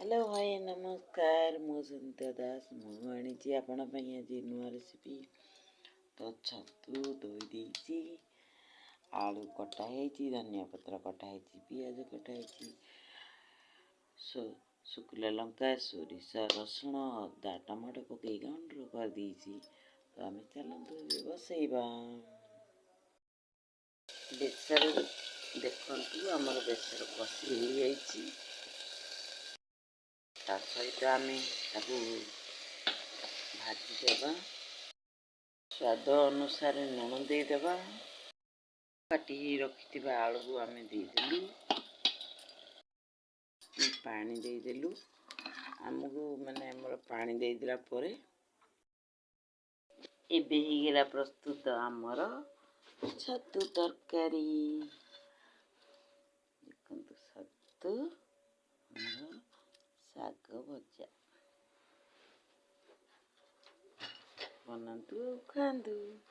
Hello hi नमस्कार मु संध्या दास मु आनी आपण आज नुआ रेसिपी तो छतु धोई देसी आलू कटाई धनिया पत्र कटाई पियाज कटाई शुखला लंका सोरिष रसुण अदा टमाटो पकई ग्राइंडर कर देसी। तो आम चलतु बसैबा बेसर देखु आमर बेसर कषि हो जाइए सहित आम भाजीदेवा स्वाद अनुसार लुण देदेबा काटी रखि आलू को आम देदेलु पानी देदेलु आमको माने हमर पानी देदेला परे एबे हिगला प्रस्तुत आमर छतु तरकारी देखंतु छतु शाग भजा बनातु खांदु।